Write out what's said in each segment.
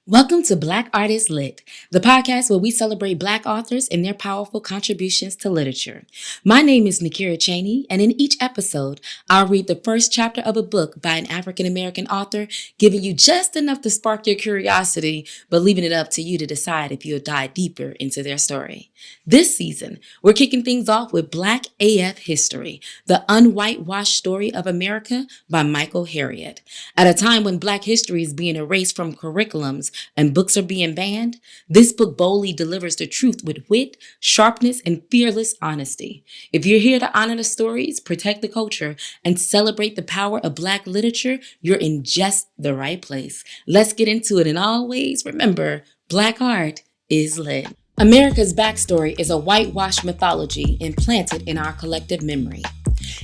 Welcome to Black Artists Lit, the podcast where we celebrate Black authors and their powerful contributions to literature. My name is Nykieria Chaney, and in each episode, I'll read the first chapter of a book by an African-American author, giving you just enough to spark your curiosity, but leaving it up to you to decide if you'll dive deeper into their story. This season, we're kicking things off with Black AF History, the Un-Whitewashed Story of America by Michael Harriot. At a time when Black history is being erased from curriculums and books are being banned, this book boldly delivers the truth with wit, sharpness, and fearless honesty. If you're here to honor the stories, protect the culture, and celebrate the power of Black literature, you're in just the right place. Let's get into it, and always remember, Black art is lit. America's backstory is a whitewashed mythology implanted in our collective memory.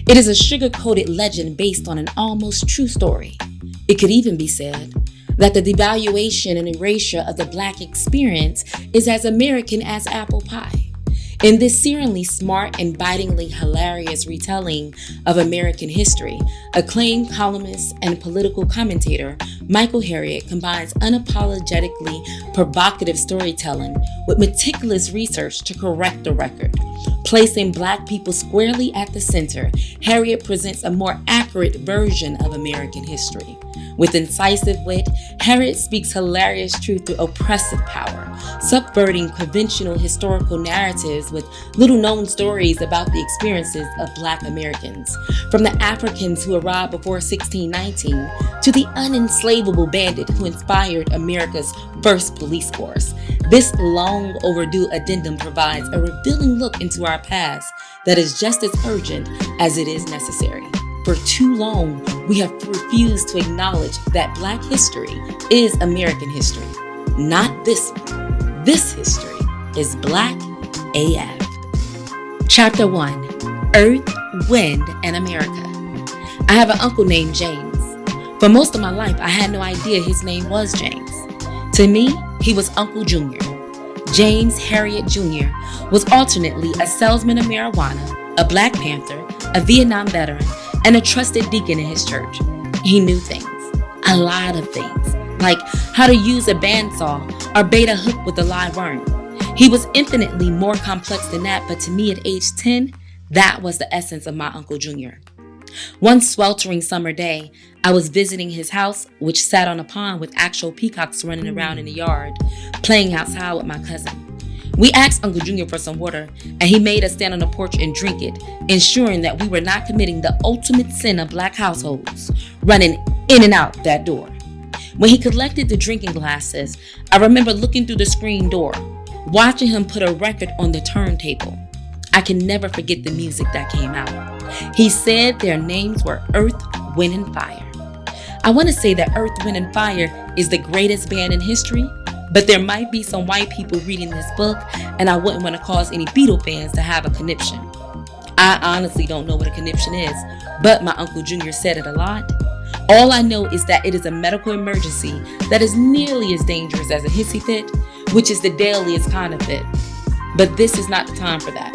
It is a sugar-coated legend based on an almost true story. It could even be said that the devaluation and erasure of the Black experience is as American as apple pie. In this searingly smart and bitingly hilarious retelling of American history, acclaimed columnist and political commentator Michael Harriot combines unapologetically provocative storytelling with meticulous research to correct the record. Placing Black people squarely at the center, Harriot presents a more accurate version of American history. With incisive wit, Harriot speaks hilarious truth through oppressive power, subverting conventional historical narratives with little-known stories about the experiences of Black Americans, from the Africans who arrived before 1619 to the unenslavable bandit who inspired America's first police force. This long overdue addendum provides a revealing look into our past that is just as urgent as it is necessary. For too long, we have refused to acknowledge that Black history is American history, not this one. This history is Black AF. Chapter 1, Earth, Wind, and America. I have an uncle named James. For most of my life, I had no idea his name was James. To me, he was Uncle Junior. James Harriot Jr. was alternately a salesman of marijuana, a Black Panther, a Vietnam veteran, and a trusted deacon in his church. He knew things, a lot of things, like how to use a bandsaw or bait a hook with a live worm. He was infinitely more complex than that, but to me at age 10, that was the essence of my Uncle Junior. One sweltering summer day, I was visiting his house, which sat on a pond with actual peacocks running around in the yard, playing outside with my cousin. We asked Uncle Junior for some water, and he made us stand on the porch and drink it, ensuring that we were not committing the ultimate sin of Black households, running in and out that door. When he collected the drinking glasses, I remember looking through the screen door, watching him put a record on the turntable. I can never forget the music that came out. He said their names were Earth, Wind, and Fire. I want to say that Earth, Wind, and Fire is the greatest band in history, but there might be some white people reading this book, and I wouldn't want to cause any Beatle fans to have a conniption. I honestly don't know what a conniption is, but my Uncle Junior said it a lot. All I know is that it is a medical emergency that is nearly as dangerous as a hissy fit, which is the deadliest kind of fit. But this is not the time for that.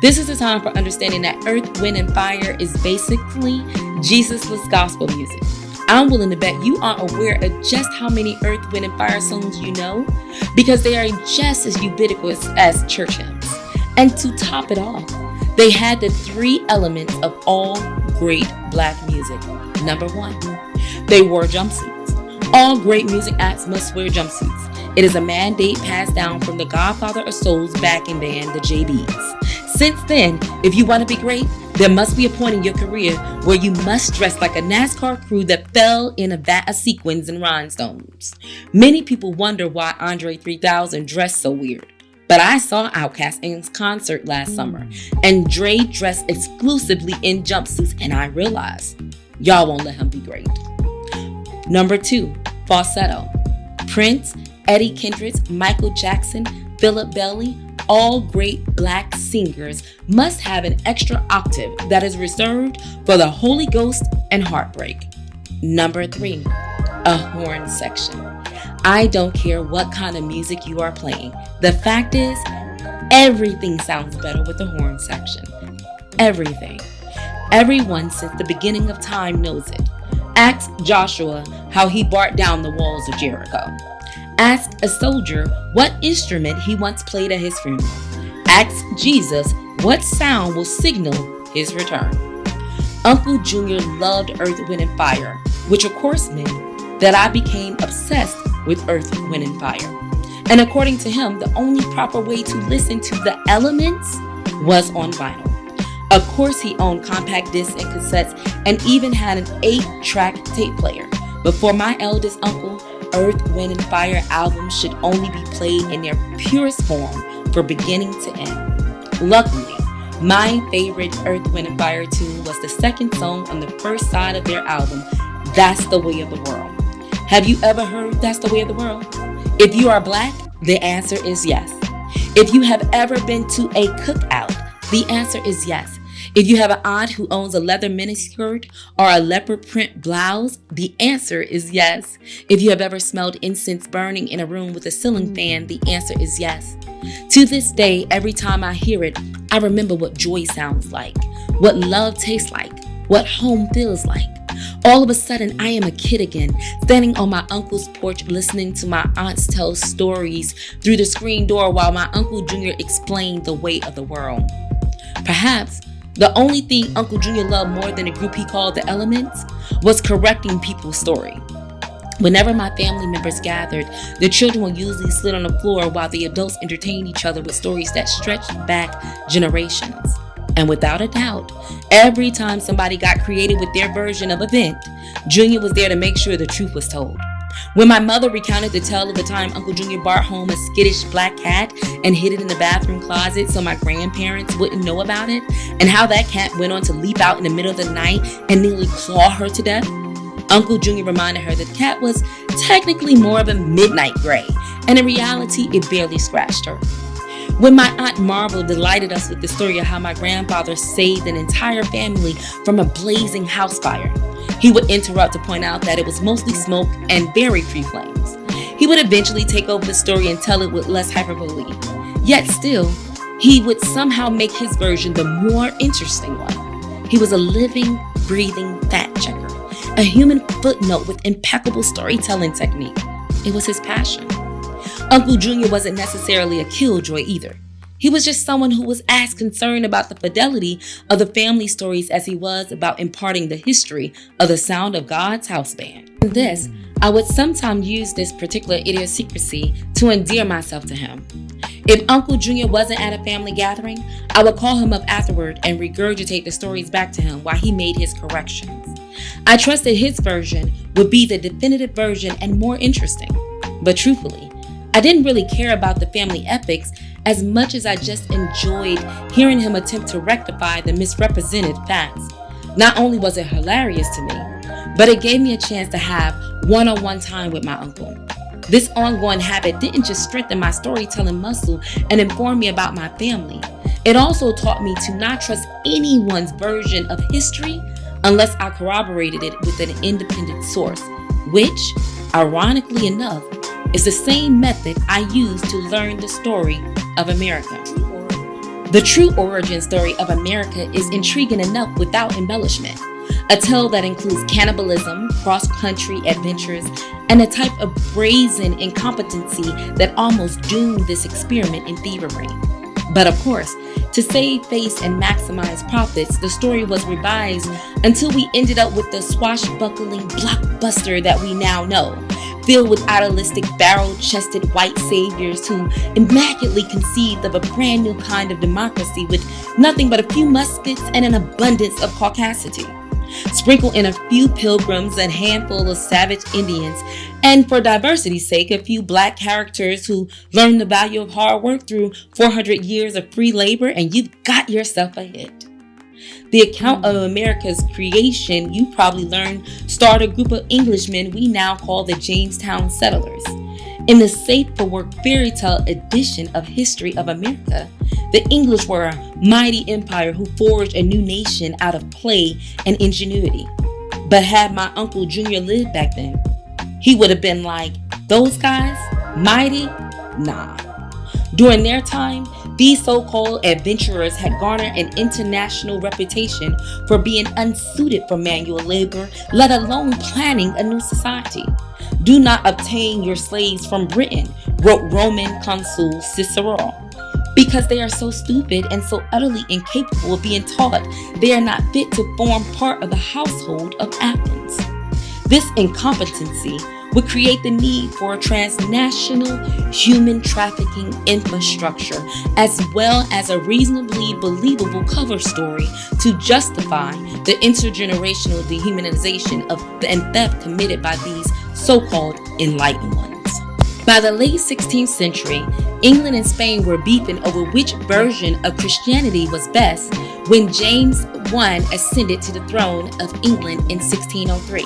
This is the time for understanding that Earth, Wind, and Fire is basically Jesus-less gospel music. I'm willing to bet you aren't aware of just how many Earth, Wind, and Fire songs you know, because they are just as ubiquitous as church hymns. And to top it off, they had the three elements of all great Black music. Number 1, they wore jumpsuits. All great music acts must wear jumpsuits. It is a mandate passed down from the godfather of soul's backing band, the JBs. Since then, if you want to be great, there must be a point in your career where you must dress like a NASCAR crew that fell in a vat of sequins and rhinestones. Many people wonder why Andre 3000 dressed so weird. But I saw Outkast in concert last summer, and Dre dressed exclusively in jumpsuits, and I realized, y'all won't let him be great. Number 2, falsetto. Prince, Eddie Kendricks, Michael Jackson, Philip Bailey, all great Black singers must have an extra octave that is reserved for the Holy Ghost and heartbreak. Number 3, a horn section. I don't care what kind of music you are playing. The fact is, everything sounds better with a horn section. Everything. Everyone since the beginning of time knows it. Ask Joshua how he brought down the walls of Jericho. Asked a soldier what instrument he once played at his funeral. Asked Jesus what sound will signal his return. Uncle Junior loved Earth, Wind, and Fire, which of course meant that I became obsessed with Earth, Wind, and Fire. And according to him, the only proper way to listen to the elements was on vinyl. Of course, he owned compact discs and cassettes and even had an 8-track tape player. But for my eldest uncle, Earth, Wind, and Fire albums should only be played in their purest form for beginning to end. Luckily, my favorite Earth, Wind, and Fire tune was the second song on the first side of their album, That's the Way of the World. Have you ever heard That's the Way of the World? If you are Black, the answer is yes. If you have ever been to a cookout, the answer is yes. If you have an aunt who owns a leather miniskirt or a leopard print blouse, the answer is yes. If you have ever smelled incense burning in a room with a ceiling fan, the answer is yes. To this day, every time I hear it, I remember what joy sounds like, what love tastes like, what home feels like. All of a sudden, I am a kid again, standing on my uncle's porch listening to my aunts tell stories through the screen door while my Uncle Junior explained the way of the world. Perhaps the only thing Uncle Junior loved more than a group he called the Elements was correcting people's story. Whenever my family members gathered, the children would usually sit on the floor while the adults entertained each other with stories that stretched back generations. And without a doubt, every time somebody got creative with their version of event, Junior was there to make sure the truth was told. When my mother recounted the tale of the time Uncle Junior brought home a skittish black cat and hid it in the bathroom closet so my grandparents wouldn't know about it, and how that cat went on to leap out in the middle of the night and nearly claw her to death, Uncle Junior reminded her that the cat was technically more of a midnight gray, and in reality, it barely scratched her. When my Aunt Marvel delighted us with the story of how my grandfather saved an entire family from a blazing house fire, he would interrupt to point out that it was mostly smoke and very free flames. He would eventually take over the story and tell it with less hyperbole. Yet still, he would somehow make his version the more interesting one. He was a living, breathing fact checker, a human footnote with impeccable storytelling technique. It was his passion. Uncle Junior wasn't necessarily a killjoy either. He was just someone who was as concerned about the fidelity of the family stories as he was about imparting the history of the sound of God's house band. In this, I would sometimes use this particular idiosyncrasy to endear myself to him. If Uncle Junior wasn't at a family gathering, I would call him up afterward and regurgitate the stories back to him while he made his corrections. I trusted his version would be the definitive version and more interesting. But truthfully, I didn't really care about the family epics as much as I just enjoyed hearing him attempt to rectify the misrepresented facts. Not only was it hilarious to me, but it gave me a chance to have one-on-one time with my uncle. This ongoing habit didn't just strengthen my storytelling muscle and inform me about my family. It also taught me to not trust anyone's version of history unless I corroborated it with an independent source, which, ironically enough, is the same method I use to learn the story of America. The true origin story of America is intriguing enough without embellishment. A tale that includes cannibalism, cross-country adventures, and a type of brazen incompetency that almost doomed this experiment in thievery. But of course, to save face and maximize profits, the story was revised until we ended up with the swashbuckling blockbuster that we now know, filled with idealistic, barrel-chested white saviors who immaculately conceived of a brand new kind of democracy with nothing but a few muskets and an abundance of caucasity. Sprinkle in a few pilgrims, a handful of savage Indians, and for diversity's sake, a few black characters who learned the value of hard work through 400 years of free labor, and you've got yourself a hit. The account of America's creation, you probably learned, starred a group of Englishmen we now call the Jamestown settlers. In the safe-for-work fairy tale edition of History of America, the English were a mighty empire who forged a new nation out of play and ingenuity. But had my Uncle Junior lived back then, he would have been like, those guys? Mighty? Nah. During their time, these so-called adventurers had garnered an international reputation for being unsuited for manual labor, let alone planning a new society. "Do not obtain your slaves from Britain," wrote Roman consul Cicero, "because they are so stupid and so utterly incapable of being taught they are not fit to form part of the household of Athens." This incompetency would create the need for a transnational human trafficking infrastructure, as well as a reasonably believable cover story to justify the intergenerational dehumanization and theft committed by these so-called enlightened ones. By the late 16th century, England and Spain were beefing over which version of Christianity was best when James I ascended to the throne of England in 1603.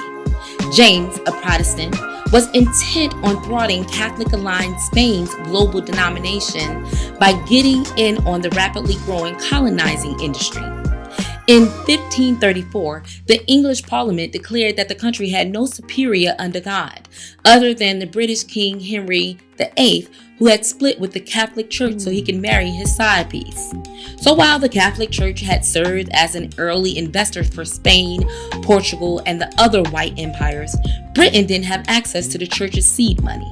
James, a Protestant, was intent on thwarting Catholic-aligned Spain's global denomination by getting in on the rapidly growing colonizing industry. In 1534, the English Parliament declared that the country had no superior under God, other than the British King Henry VIII, who had split with the Catholic Church so he could marry his side piece. So while the Catholic Church had served as an early investor for Spain, Portugal, and the other white empires, Britain didn't have access to the church's seed money.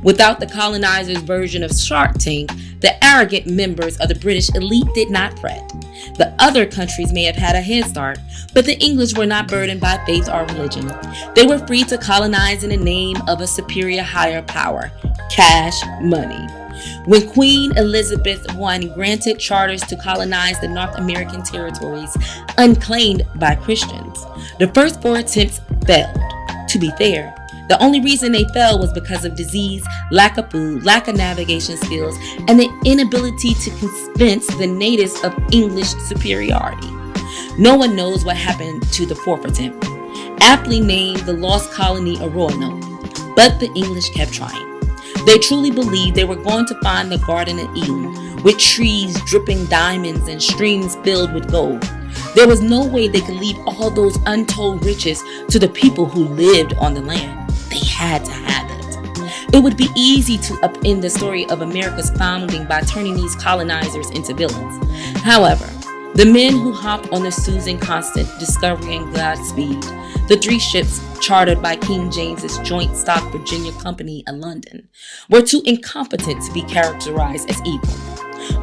Without the colonizers' version of Shark Tank, the arrogant members of the British elite did not fret. The other countries may have had a head start, but the English were not burdened by faith or religion. They were free to colonize in the name of a superior higher power: cash money. When Queen Elizabeth I granted charters to colonize the North American territories unclaimed by Christians, the first 4 attempts failed. To be fair, the only reason they fell was because of disease, lack of food, lack of navigation skills, and the inability to convince the natives of English superiority. No one knows what happened to the 4th attempt, aptly named the lost colony of Roanoke, but the English kept trying. They truly believed they were going to find the Garden of Eden, with trees dripping diamonds and streams filled with gold. There was no way they could leave all those untold riches to the people who lived on the land. They had to have it. It would be easy to upend the story of America's founding by turning these colonizers into villains. However, the men who hopped on the Susan Constant, Discovery, and Godspeed, the 3 ships chartered by King James's Joint Stock Virginia Company in London, were too incompetent to be characterized as evil.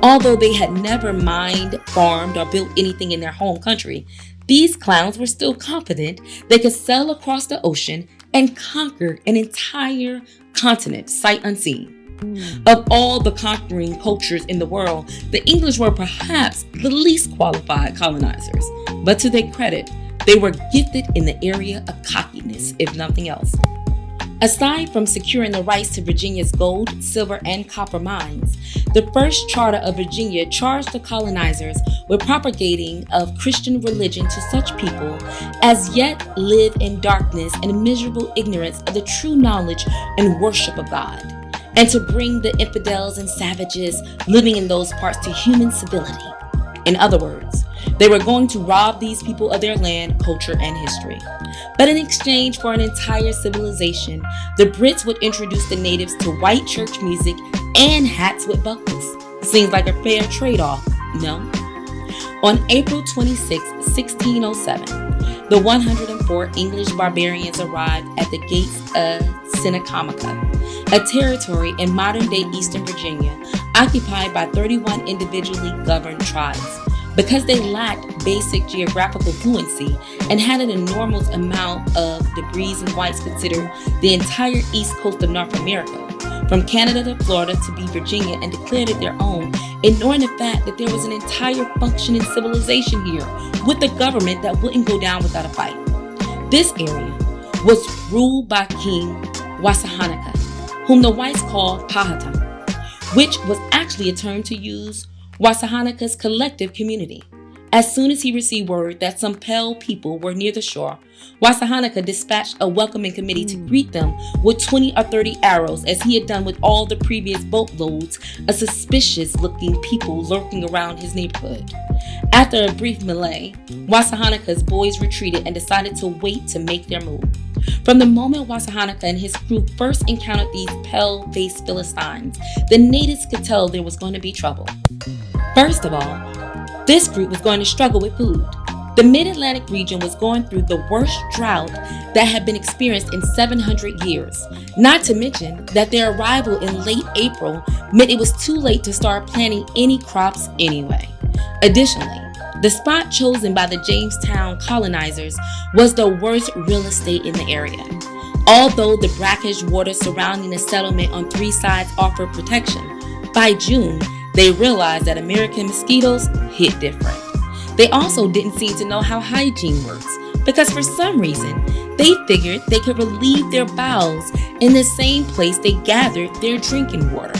Although they had never mined, farmed, or built anything in their home country, these clowns were still confident they could sail across the ocean and conquer an entire continent sight unseen. Of all the conquering cultures in the world, the English were perhaps the least qualified colonizers, but to their credit, they were gifted in the area of cockiness, if nothing else. Aside from securing the rights to Virginia's gold, silver, and copper mines, the first charter of Virginia charged the colonizers with propagating of Christian religion to such people as yet live in darkness and miserable ignorance of the true knowledge and worship of God, and to bring the infidels and savages living in those parts to human civility. In other words, they were going to rob these people of their land, culture, and history. But in exchange for an entire civilization, the Brits would introduce the natives to white church music and hats with buckles. Seems like a fair trade-off, no? On April 26, 1607, the 104 English barbarians arrived at the gates of Sinacomica, a territory in modern-day Eastern Virginia occupied by 31 individually governed tribes. Because they lacked basic geographical fluency and had an enormous amount of degrees and whites considered the entire east coast of North America, from Canada to Florida to be Virginia, and declared it their own, ignoring the fact that there was an entire functioning civilization here with a government that wouldn't go down without a fight. This area was ruled by King Wassahanika, whom the whites called Powhatan, which was actually a term to use Wassahanika's collective community. As soon as he received word that some pale people were near the shore, Wasahanaka dispatched a welcoming committee to greet them with 20 or 30 arrows, as he had done with all the previous boatloads of suspicious-looking people lurking around his neighborhood. After a brief melee, Wasahanaka's boys retreated and decided to wait to make their move. From the moment Wasahanaka and his crew first encountered these pale-faced Philistines, the natives could tell there was going to be trouble. First of all, this group was going to struggle with food. The Mid-Atlantic region was going through the worst drought that had been experienced in 700 years. Not to mention that their arrival in late April meant it was too late to start planting any crops anyway. Additionally, the spot chosen by the Jamestown colonizers was the worst real estate in the area. Although the brackish water surrounding the settlement on three sides offered protection, by June, they realized that American mosquitoes hit different. They also didn't seem to know how hygiene works, because for some reason, they figured they could relieve their bowels in the same place they gathered their drinking water.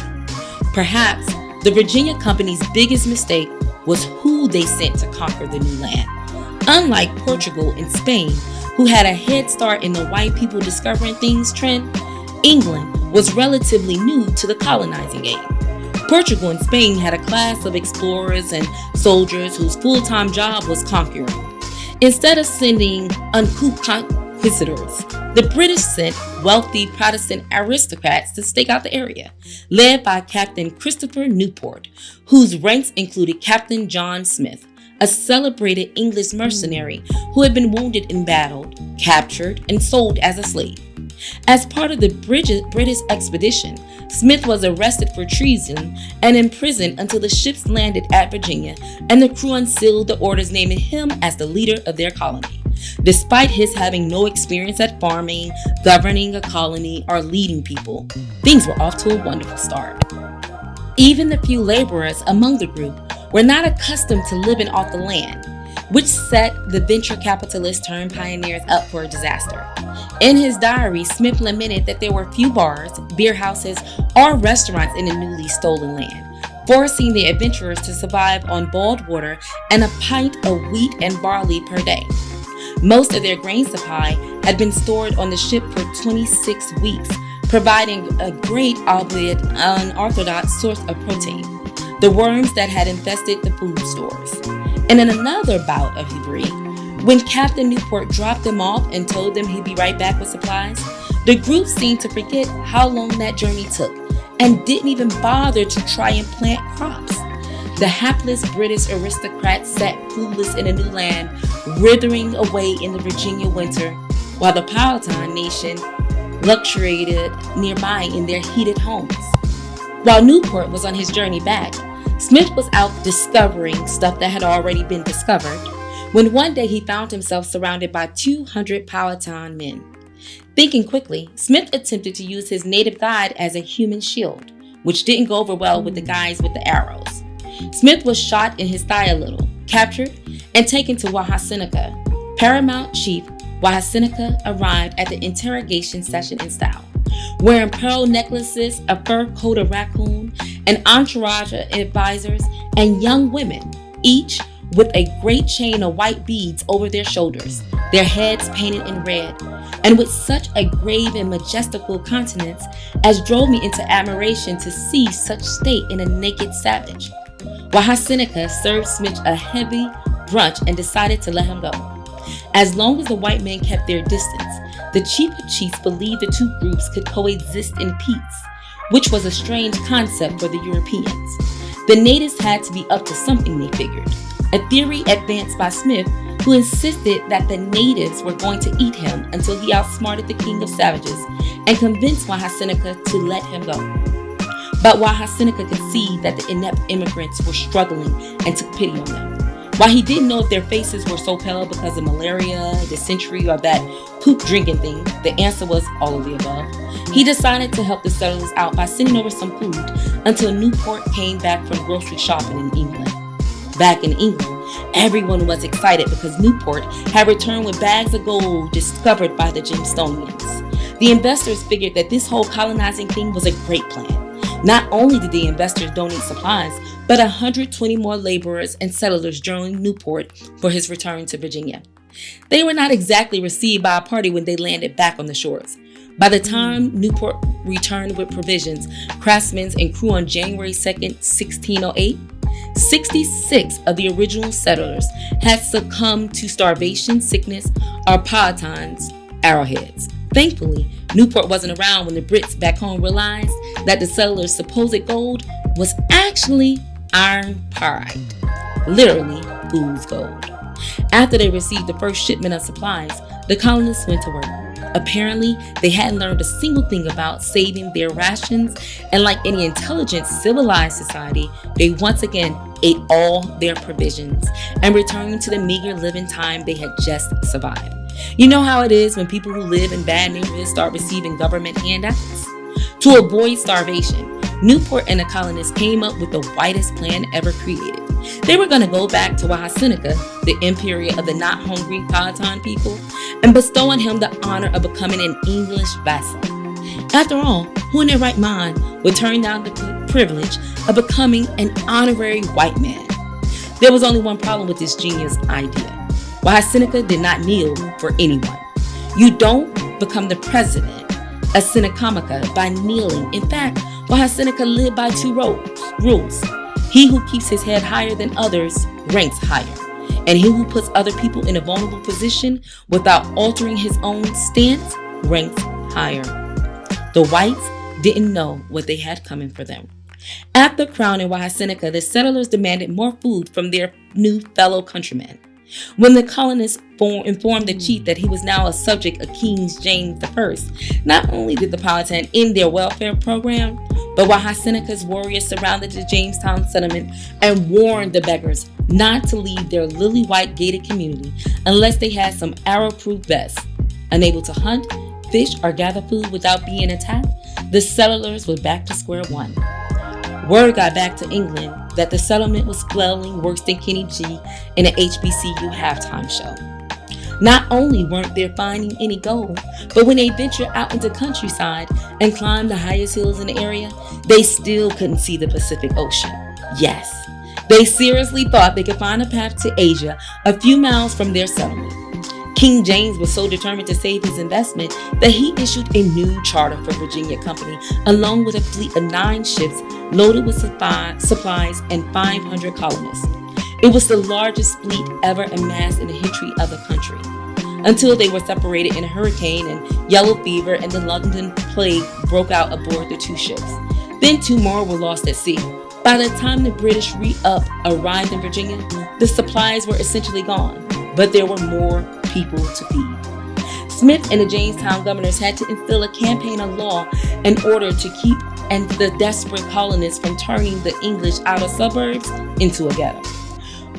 Perhaps the Virginia Company's biggest mistake was who they sent to conquer the new land. Unlike Portugal and Spain, who had a head start in the white people discovering things trend, England was relatively new to the colonizing game. Portugal and Spain had a class of explorers and soldiers whose full-time job was conquering. Instead of sending uncouth conquistadors, the British sent wealthy Protestant aristocrats to stake out the area, led by Captain Christopher Newport, whose ranks included Captain John Smith, a celebrated English mercenary who had been wounded in battle, captured, and sold as a slave. As part of the British expedition, Smith was arrested for treason and imprisoned until the ships landed at Virginia and the crew unsealed the orders naming him as the leader of their colony. Despite his having no experience at farming, governing a colony, or leading people, things were off to a wonderful start. Even the few laborers among the group were not accustomed to living off the land, which set the venture capitalist turned pioneers up for a disaster. In his diary, Smith lamented that there were few bars, beer houses, or restaurants in the newly stolen land, forcing the adventurers to survive on boiled water and a pint of wheat and barley per day. Most of their grain supply had been stored on the ship for 26 weeks, providing a great, albeit unorthodox, source of protein, the worms that had infested the food stores. And in another bout of debris, when Captain Newport dropped them off and told them he'd be right back with supplies, the group seemed to forget how long that journey took and didn't even bother to try and plant crops. The hapless British aristocrats sat clueless in a new land, withering away in the Virginia winter, while the Powhatan nation luxuriated nearby in their heated homes. While Newport was on his journey back, Smith was out discovering stuff that had already been discovered, when one day he found himself surrounded by 200 Powhatan men. Thinking quickly, Smith attempted to use his native guide as a human shield, which didn't go over well with the guys with the arrows. Smith was shot in his thigh a little, captured, and taken to Wahasenica. Paramount Chief Wahasenica arrived at the interrogation session in style, wearing pearl necklaces, a fur coat of raccoon, an entourage of advisors, and young women, each with a great chain of white beads over their shoulders, their heads painted in red, and with such a grave and majestical countenance as drove me into admiration to see such state in a naked savage. Wahasenica served Smith a heavy brunch and decided to let him go. As long as the white men kept their distance, the chief of chiefs believed the two groups could coexist in peace, which was a strange concept for the Europeans. The natives had to be up to something, they figured, a theory advanced by Smith, who insisted that the natives were going to eat him until he outsmarted the king of savages and convinced Wahasenica to let him go. But Wahasenica could see that the inept immigrants were struggling and took pity on them. While he didn't know if their faces were so pale because of malaria, dysentery, or that poop drinking thing, the answer was all of the above. He decided to help the settlers out by sending over some food until Newport came back from grocery shopping in England. Back in England, everyone was excited because Newport had returned with bags of gold discovered by the Jamestonians. The investors figured that this whole colonizing thing was a great plan. Not only did the investors donate supplies, but 120 more laborers and settlers joined Newport for his return to Virginia. They were not exactly received by a party when they landed back on the shores. By the time Newport returned with provisions, craftsmen, and crew on January 2nd, 1608, 66 of the original settlers had succumbed to starvation, sickness, or Powhatan's arrowheads. Thankfully, Newport wasn't around when the Brits back home realized that the settlers' supposed gold was actually iron pyrite, literally fool's gold. After they received the first shipment of supplies, the colonists went to work. Apparently, they hadn't learned a single thing about saving their rations, and like any intelligent, civilized society, they once again ate all their provisions and returned to the meager living time they had just survived. You know how it is when people who live in bad neighborhoods start receiving government handouts? To avoid starvation, Newport and the colonists came up with the whitest plan ever created. They were going to go back to Seneca, the emperor of the not hungry Powhatan people, and bestow on him the honor of becoming an English vassal. After all, who in their right mind would turn down the privilege of becoming an honorary white man? There was only one problem with this genius idea. Seneca did not kneel for anyone. You don't become the president of Seneca by kneeling. In fact, Seneca lived by two rules. He who keeps his head higher than others ranks higher, and he who puts other people in a vulnerable position without altering his own stance ranks higher. The whites didn't know what they had coming for them. After crowning Seneca, the settlers demanded more food from their new fellow countrymen. When the colonists informed the chief that he was now a subject of King James I, not only did the Powhatan end their welfare program, but Seneca's warriors surrounded the Jamestown settlement and warned the beggars not to leave their lily-white gated community unless they had some arrow-proof vests. Unable to hunt, fish, or gather food without being attacked, the settlers were back to square one. Word got back to England that the settlement was flailing worse than Kenny G in an HBCU halftime show. Not only weren't they finding any gold, but when they ventured out into countryside and climbed the highest hills in the area, they still couldn't see the Pacific Ocean. Yes, they seriously thought they could find a path to Asia a few miles from their settlement. King James was so determined to save his investment that he issued a new charter for Virginia Company, along with a fleet of 9 ships loaded with supplies and 500 colonists. It was the largest fleet ever amassed in the history of the country, until they were separated in a hurricane and yellow fever and the London plague broke out aboard the 2 ships. Then 2 more were lost at sea. By the time the British arrived in Virginia, the supplies were essentially gone, but there were more people to feed. Smith and the Jamestown governors had to instill a campaign of law in order to keep the desperate colonists from turning the English outer suburbs into a ghetto.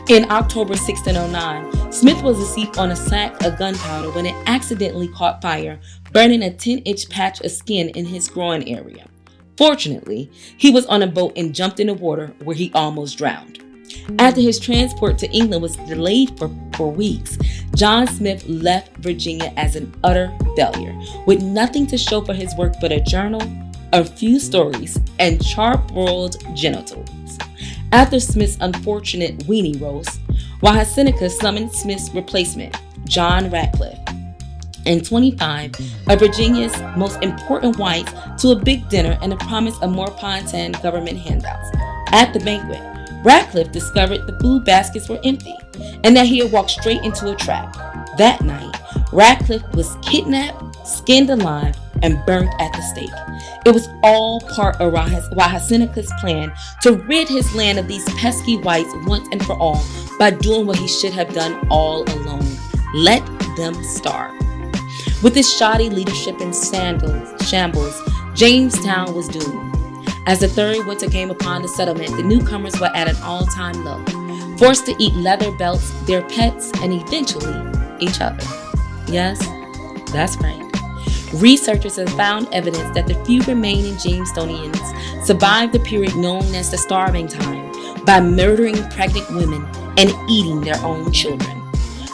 In October 1609, Smith was asleep on a sack of gunpowder when it accidentally caught fire, burning a 10-inch patch of skin in his groin area. Fortunately, he was on a boat and jumped in the water where he almost drowned. After his transport to England was delayed for weeks, John Smith left Virginia as an utter failure, with nothing to show for his work but a journal, a few stories, and charbroiled genitals. After Smith's unfortunate weenie roast, Seneca summoned Smith's replacement, John Radcliffe, and 25 of Virginia's most important whites to a big dinner and a promise of more Powhatan government handouts. At the banquet, Radcliffe discovered the food baskets were empty and that he had walked straight into a trap. That night, Radcliffe was kidnapped, skinned alive, and burnt at the stake. It was all part of Seneca's plan to rid his land of these pesky whites once and for all by doing what he should have done all along: let them starve. With his shoddy leadership and shambles, Jamestown was doomed. As the third winter came upon the settlement, the newcomers were at an all-time low, forced to eat leather belts, their pets, and eventually each other. Yes, that's right. Researchers have found evidence that the few remaining Jamestonians survived the period known as the Starving Time by murdering pregnant women and eating their own children.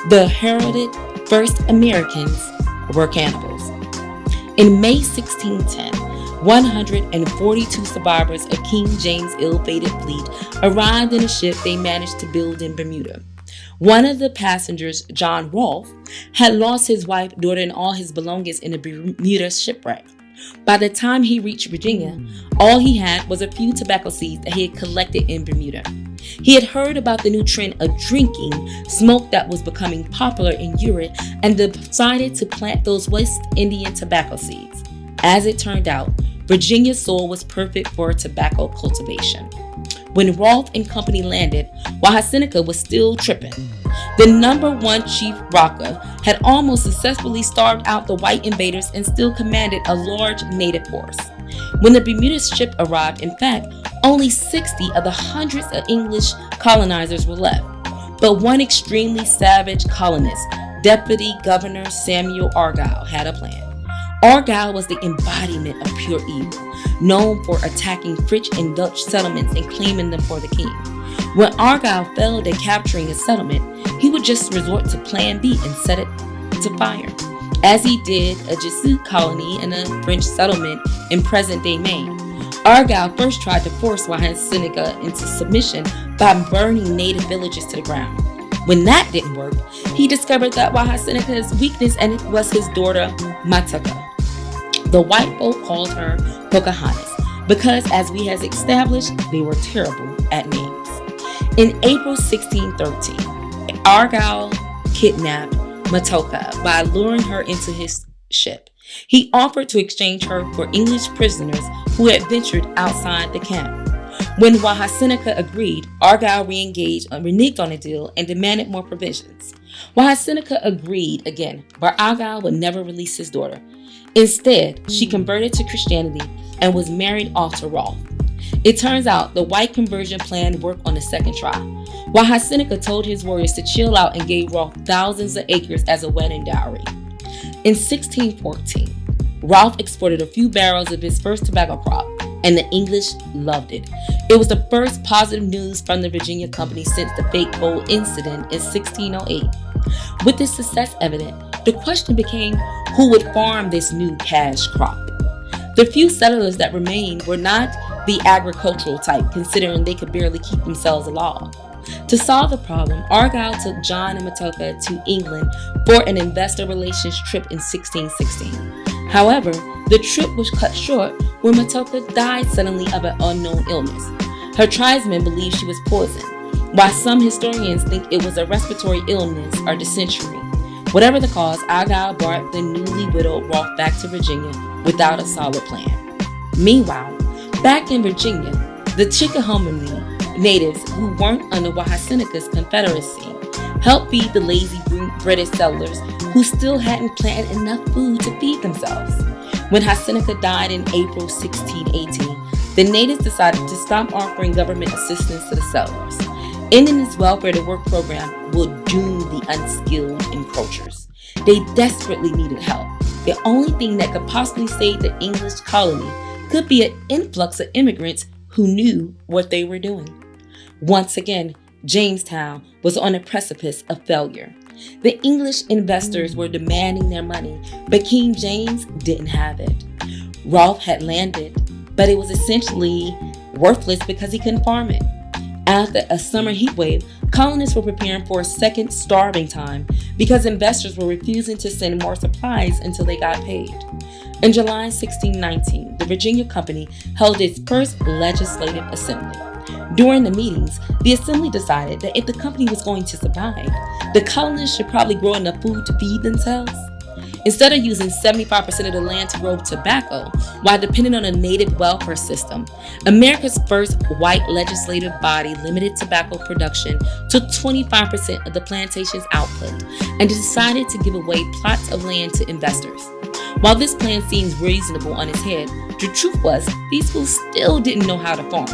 The heralded first Americans were cannibals. In May 1610, 142 survivors of King James' ill-fated fleet arrived in a ship they managed to build in Bermuda. One of the passengers, John Rolfe, had lost his wife, daughter, and all his belongings in a Bermuda shipwreck. By the time he reached Virginia, all he had was a few tobacco seeds that he had collected in Bermuda. He had heard about the new trend of drinking smoke that was becoming popular in Europe and decided to plant those West Indian tobacco seeds. As it turned out, Virginia's soil was perfect for tobacco cultivation. When Rolfe and company landed, Seneca was still tripping. The #1 chief Rocca had almost successfully starved out the white invaders and still commanded a large native force. When the Bermuda ship arrived, in fact, only 60 of the hundreds of English colonizers were left. But one extremely savage colonist, Deputy Governor Samuel Argyle, had a plan. Argyle was the embodiment of pure evil, known for attacking French and Dutch settlements and claiming them for the king. When Argyle failed at capturing a settlement, he would just resort to Plan B and set it to fire, as he did a Jesuit colony in a French settlement in present-day Maine. Argyle first tried to force Seneca into submission by burning native villages to the ground. When that didn't work, he discovered that Seneca's weakness and it was his daughter Matuka. The white folk called her Pocahontas because, as we have established, they were terrible at names. In April 1613, Argyle kidnapped Matuka by luring her into his ship. He offered to exchange her for English prisoners who had ventured outside the camp. When Seneca agreed, Argyle reneged on the deal and demanded more provisions. Seneca agreed again, but Argyle would never release his daughter. Instead, she converted to Christianity and was married off to Rolfe. It turns out the white conversion plan worked on the second try. Seneca told his warriors to chill out and gave Rolfe thousands of acres as a wedding dowry. In 1614, Rolfe exported a few barrels of his first tobacco crop, and the English loved it. It was the first positive news from the Virginia Company since the fake gold incident in 1608. With this success evident, the question became who would farm this new cash crop. The few settlers that remained were not the agricultural type, considering they could barely keep themselves alive. To solve the problem, Argyle took John and Matuka to England for an investor relations trip in 1616. However, the trip was cut short when Matuka died suddenly of an unknown illness. Her tribesmen believed she was poisoned, while some historians think it was a respiratory illness or dysentery. Whatever the cause, Argyle brought the newly widowed Rolfe back to Virginia without a solid plan. Meanwhile, back in Virginia, the Chickahominy natives who weren't under Seneca's confederacy helped feed the lazy British settlers who still hadn't planted enough food to feed themselves. When Seneca died in April 1618, the natives decided to stop offering government assistance to the settlers. Ending this welfare-to-work program would doom the unskilled encroachers. They desperately needed help. The only thing that could possibly save the English colony could be an influx of immigrants who knew what they were doing. Once again, Jamestown was on the precipice of failure. The English investors were demanding their money, but King James didn't have it. Rolfe had landed, but it was essentially worthless because he couldn't farm it. After a summer heat wave, colonists were preparing for a second starving time because investors were refusing to send more supplies until they got paid. In July 1619, the Virginia Company held its first legislative assembly. During the meetings, the assembly decided that if the company was going to survive, the colonists should probably grow enough food to feed themselves. Instead of using 75% of the land to grow tobacco while depending on a native welfare system, America's first white legislative body limited tobacco production to 25% of the plantation's output and decided to give away plots of land to investors. While this plan seems reasonable on its head, the truth was these fools still didn't know how to farm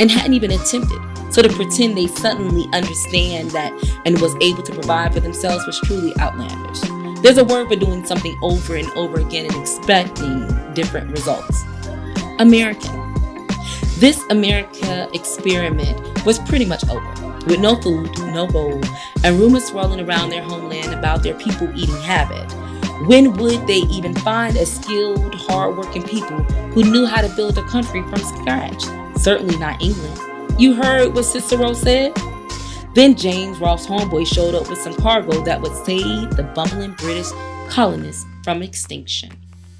and hadn't even attempted. So to pretend they suddenly understand that and was able to provide for themselves was truly outlandish. There's a word for doing something over and over again and expecting different results. American. This America experiment was pretty much over. With no food, no gold, and rumors swirling around their homeland about their people-eating habit, When would they even find a skilled, hard-working people who knew how to build a country from scratch? Certainly not England. You heard what Cicero said? Then James Ross's homeboy showed up with some cargo that would save the bumbling British colonists from extinction.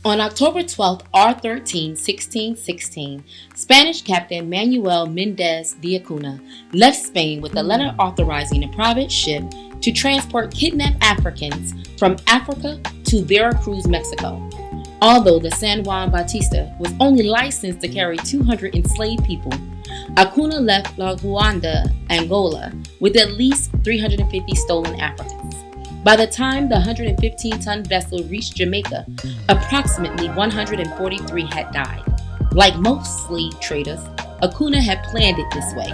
On October 12, R13, 1616, Spanish Captain Manuel Mendez de Acuna left Spain with a letter authorizing a private ship to transport kidnapped Africans from Africa to Veracruz, Mexico. Although the San Juan Bautista was only licensed to carry 200 enslaved people, Acuna left La Guanda, Angola, with at least 350 stolen Africans. By the time the 115-ton vessel reached Jamaica, approximately 143 had died. Like most slave traders, Acuna had planned it this way.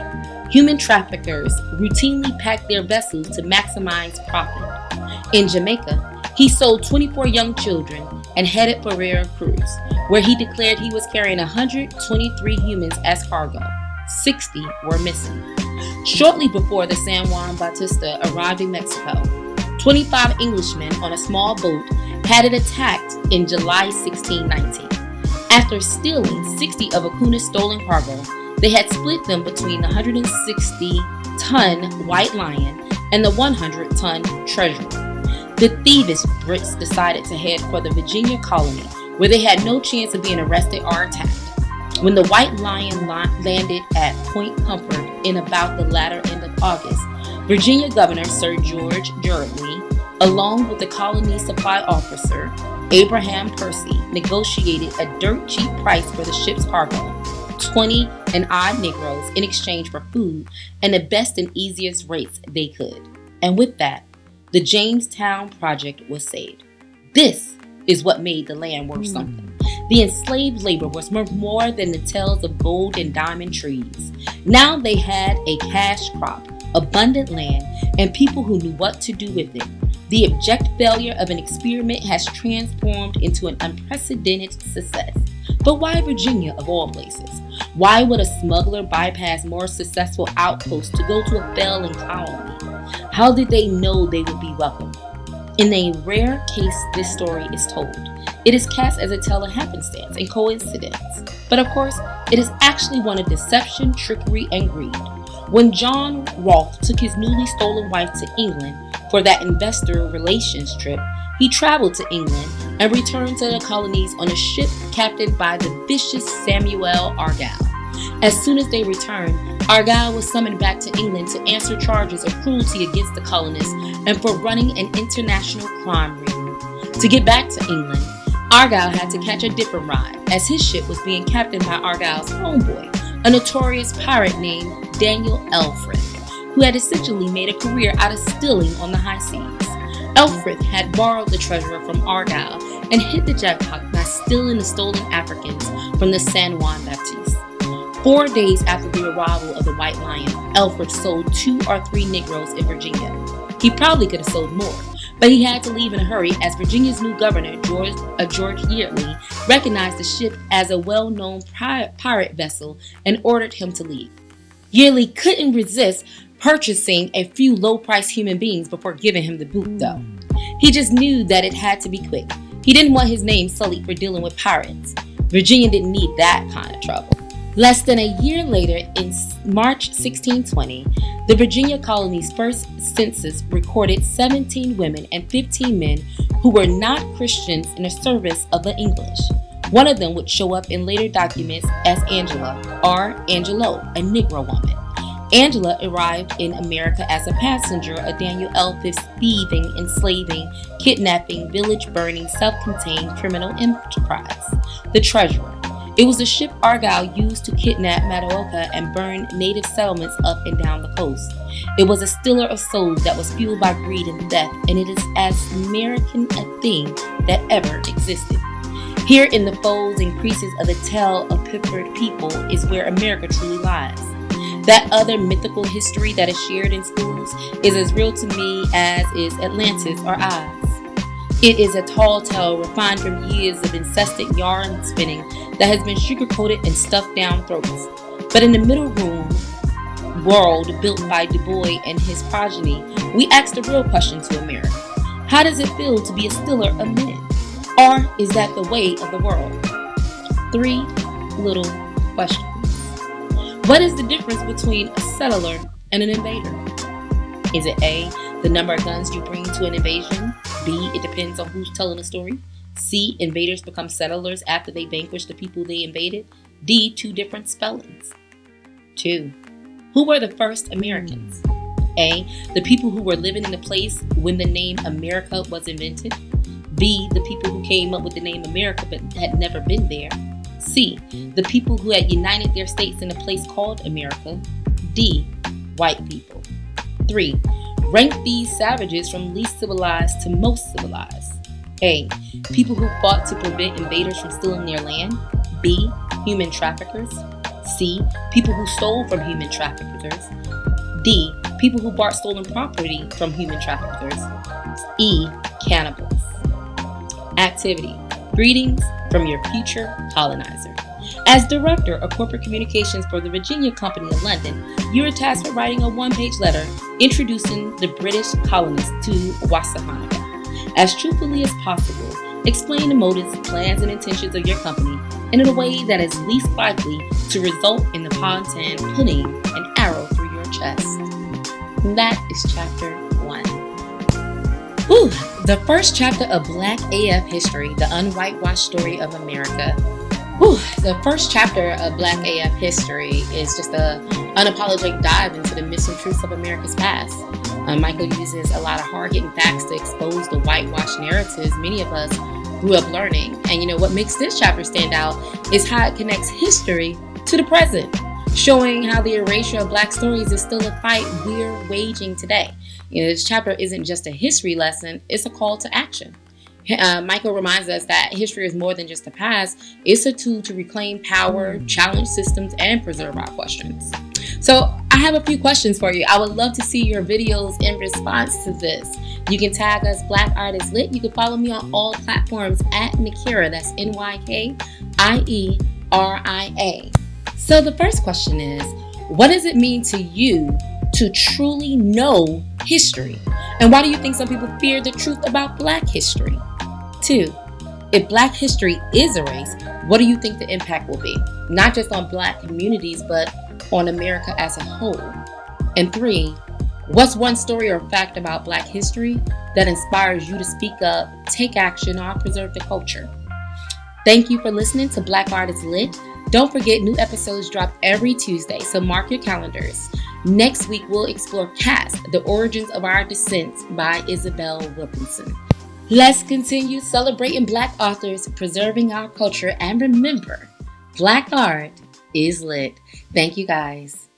Human traffickers routinely packed their vessels to maximize profit. In Jamaica, he sold 24 young children and headed for Veracruz, where he declared he was carrying 123 humans as cargo. 60 were missing. Shortly before the San Juan Bautista arrived in Mexico, 25 Englishmen on a small boat had it attacked in July 1619. After stealing 60 of Acuna's stolen cargo, they had split them between the 160-ton White Lion and the 100-ton Treasurer. The thievish Brits decided to head for the Virginia colony, where they had no chance of being arrested or attacked. When the White Lion landed at Point Comfort in about the latter end of August, Virginia Governor Sir George Gerardley, along with the colony's supply officer, Abraham Percy, negotiated a dirt cheap price for the ship's cargo, 20 and odd Negroes in exchange for food and the best and easiest rates they could. And with that, the Jamestown Project was saved. This is what made the land worth something. The enslaved labor was worth more than the tales of gold and diamond trees. Now they had a cash crop, abundant land, and people who knew what to do with it. The abject failure of an experiment has transformed into an unprecedented success. But why Virginia of all places? Why would a smuggler bypass more successful outposts to go to a failing colony? How did they know they would be welcome? In a rare case this story is told, it is cast as a tale of happenstance and coincidence. But of course, it is actually one of deception, trickery, and greed. When John Rolfe took his newly stolen wife to England for that investor relations trip, he traveled to England and returned to the colonies on a ship captained by the vicious Samuel Argyle. As soon as they returned, Argyle was summoned back to England to answer charges of cruelty against the colonists and for running an international crime ring. To get back to England, Argyle had to catch a different ride, as his ship was being captained by Argyle's homeboy, a notorious pirate named Daniel Elfrith, who had essentially made a career out of stealing on the high seas. Elfrith had borrowed the treasure from Argyle and hit the jackpot by stealing the stolen Africans from the San Juan Baptiste. 4 days after the arrival of the White Lion, Elfrith sold 2 or 3 Negroes in Virginia. He probably could have sold more, but he had to leave in a hurry as Virginia's new governor, George Yeardley, recognized the ship as a well-known pirate vessel and ordered him to leave. Yeardley couldn't resist purchasing a few low-priced human beings before giving him the boot, though. He just knew that it had to be quick. He didn't want his name sullied for dealing with pirates. Virginia didn't need that kind of trouble. Less than a year later, in March 1620, the Virginia colony's first census recorded 17 women and 15 men who were not Christians in the service of the English. One of them would show up in later documents as Angela, or Angelo, a Negro woman. Angela arrived in America as a passenger of Daniel Elfrith's thieving, enslaving, kidnapping, village-burning, self-contained criminal enterprise, the Treasurer. It was the ship Argyle used to kidnap Matooka and burn native settlements up and down the coast. It was a stiller of souls that was fueled by greed and theft, and it is as American a thing that ever existed. Here in the folds and creases of the tale of peppered people is where America truly lies. That other mythical history that is shared in schools is as real to me as is Atlantis or Oz. It is a tall tale refined from years of incessant yarn spinning that has been sugar-coated and stuffed down throats. But in the middle room world built by Du Bois and his progeny, we ask the real question to America. How does it feel to be a stiller of men? Or is that the way of the world? 3 little questions. What is the difference between a settler and an invader? Is it A, the number of guns you bring to an invasion? B, it depends on who's telling the story. C, invaders become settlers after they vanquish the people they invaded. D, 2 different spellings. 2. Who were the first Americans? A, the people who were living in the place when the name America was invented. B, the people who came up with the name America but had never been there. C, the people who had united their states in a place called America. D, white people. 3. Rank these savages from least civilized to most civilized. A, people who fought to prevent invaders from stealing their land. B, human traffickers. C, people who stole from human traffickers. D, people who bought stolen property from human traffickers. E, cannibals. Activity. Greetings from your future colonizer. As Director of Corporate Communications for the Virginia Company of London, you are tasked with writing a 1-page letter introducing the British colonists to Wassahanika. As truthfully as possible, explain the motives, plans, and intentions of your company in a way that is least likely to result in the ponton putting an arrow through your chest. And that is chapter 1. Whew, the first chapter of Black AF History, the Un-Whitewashed Story of America. Whew, the first chapter of Black AF History is just an unapologetic dive into the myths and truths of America's past. Michael uses a lot of hard-hitting facts to expose the whitewashed narratives many of us grew up learning. And what makes this chapter stand out is how it connects history to the present, showing how the erasure of Black stories is still a fight we're waging today. This chapter isn't just a history lesson, it's a call to action. Michael reminds us that history is more than just the past. It's a tool to reclaim power, challenge systems, and preserve our questions. So I have a few questions for you. I would love to see your videos in response to this. You can tag us Black Artist Lit. You can follow me on all platforms at Nykieria. That's Nykieria. So the first question is, what does it mean to you to truly know history? And why do you think some people fear the truth about Black history? 2, if Black history is erased, what do you think the impact will be? Not just on Black communities, but on America as a whole. And 3, what's one story or fact about Black history that inspires you to speak up, take action, or preserve the culture? Thank you for listening to Black Artist Lit. Don't forget, new episodes drop every Tuesday, so mark your calendars. Next week, we'll explore Caste, The Origins of Our Descent by Isabel Wilkinson. Let's continue celebrating Black authors, preserving our culture, and remember, Black art is lit. Thank you, guys.